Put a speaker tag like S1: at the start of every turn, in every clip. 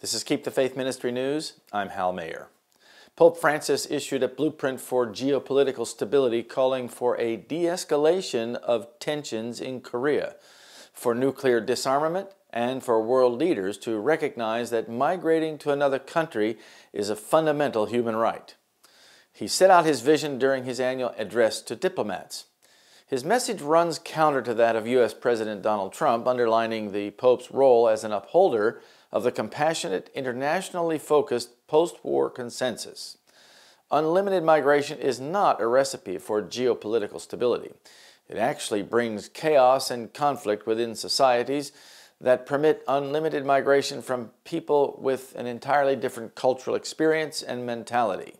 S1: This is Keep the Faith Ministry News. I'm Hal Mayer. Pope Francis issued a blueprint for geopolitical stability calling for a de-escalation of tensions in Korea, for nuclear disarmament, and for world leaders to recognize that migrating to another country is a fundamental human right. He set out his vision during his annual address to diplomats. His message runs counter to that of U.S. President Donald Trump, underlining the Pope's role as an upholder of the compassionate, internationally focused post-war consensus. Unlimited migration is not a recipe for geopolitical stability. It actually brings chaos and conflict within societies that permit unlimited migration from people with an entirely different cultural experience and mentality.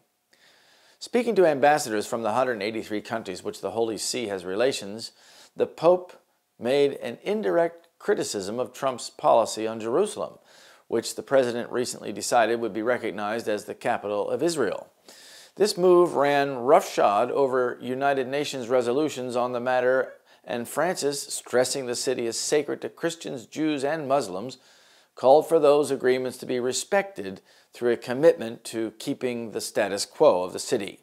S1: Speaking to ambassadors from the 183 countries which the Holy See has relations, the Pope made an indirect criticism of Trump's policy on Jerusalem, which the president recently decided would be recognized as the capital of Israel. This move ran roughshod over United Nations resolutions on the matter, and Francis, stressing the city is sacred to Christians, Jews, and Muslims, called for those agreements to be respected through a commitment to keeping the status quo of the city.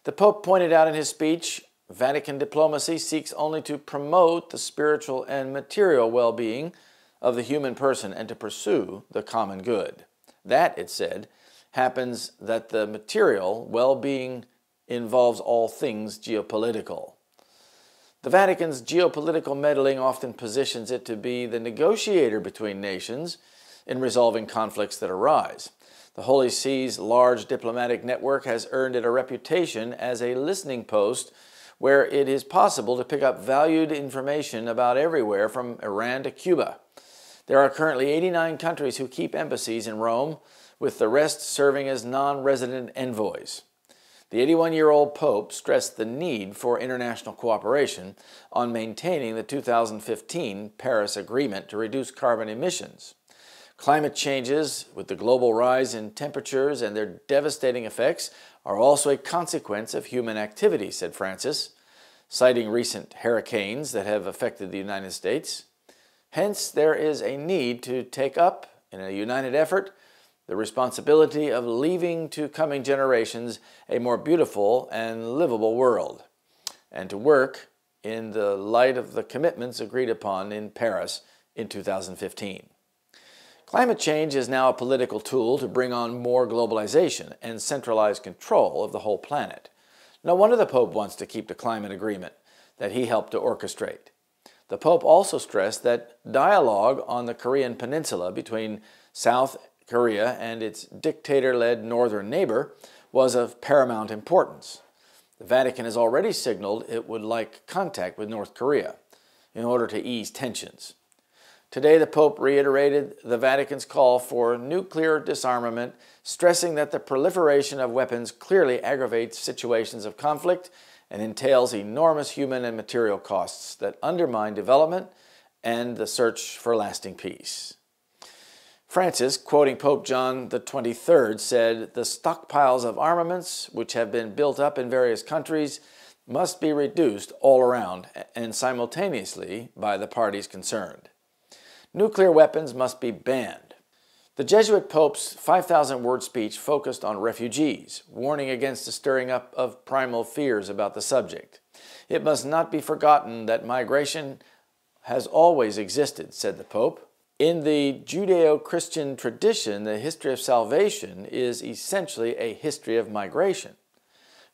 S1: The Pope pointed out in his speech, Vatican diplomacy seeks only to promote the spiritual and material well-being of the human person and to pursue the common good. That, it said, happens that the material well-being involves all things geopolitical. The Vatican's geopolitical meddling often positions it to be the negotiator between nations in resolving conflicts that arise. The Holy See's large diplomatic network has earned it a reputation as a listening post where it is possible to pick up valued information about everywhere from Iran to Cuba. There are currently 89 countries who keep embassies in Rome, with the rest serving as non-resident envoys. The 81-year-old Pope stressed the need for international cooperation on maintaining the 2015 Paris Agreement to reduce carbon emissions. Climate changes, with the global rise in temperatures and their devastating effects, are also a consequence of human activity, said Francis, citing recent hurricanes that have affected the United States. Hence, there is a need to take up, in a united effort, the responsibility of leaving to coming generations a more beautiful and livable world, and to work in the light of the commitments agreed upon in Paris in 2015. Climate change is now a political tool to bring on more globalization and centralized control of the whole planet. No wonder the Pope wants to keep the climate agreement that he helped to orchestrate. The Pope also stressed that dialogue on the Korean peninsula between South Korea and its dictator-led northern neighbor was of paramount importance. The Vatican has already signaled it would like contact with North Korea in order to ease tensions. Today, the Pope reiterated the Vatican's call for nuclear disarmament, stressing that the proliferation of weapons clearly aggravates situations of conflict and entails enormous human and material costs that undermine development and the search for lasting peace. Francis, quoting Pope John XXIII, said, "The stockpiles of armaments which have been built up in various countries must be reduced all around and simultaneously by the parties concerned. Nuclear weapons must be banned." The Jesuit Pope's 5,000-word speech focused on refugees, warning against the stirring up of primal fears about the subject. "It must not be forgotten that migration has always existed," said the Pope. "In the Judeo-Christian tradition, the history of salvation is essentially a history of migration.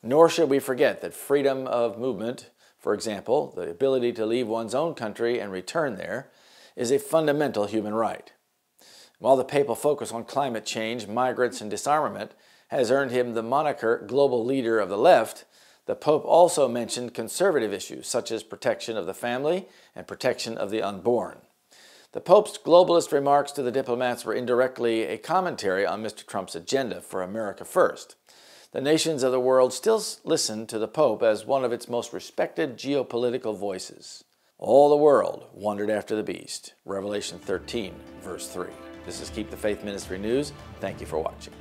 S1: Nor should we forget that freedom of movement, for example, the ability to leave one's own country and return there, is a fundamental human right." While the papal focus on climate change, migrants, and disarmament has earned him the moniker global leader of the left, the Pope also mentioned conservative issues such as protection of the family and protection of the unborn. The Pope's globalist remarks to the diplomats were indirectly a commentary on Mr. Trump's agenda for America First. The nations of the world still listen to the Pope as one of its most respected geopolitical voices. All the world wondered after the beast. Revelation 13, verse 3. This is Keep the Faith Ministry News. Thank you for watching.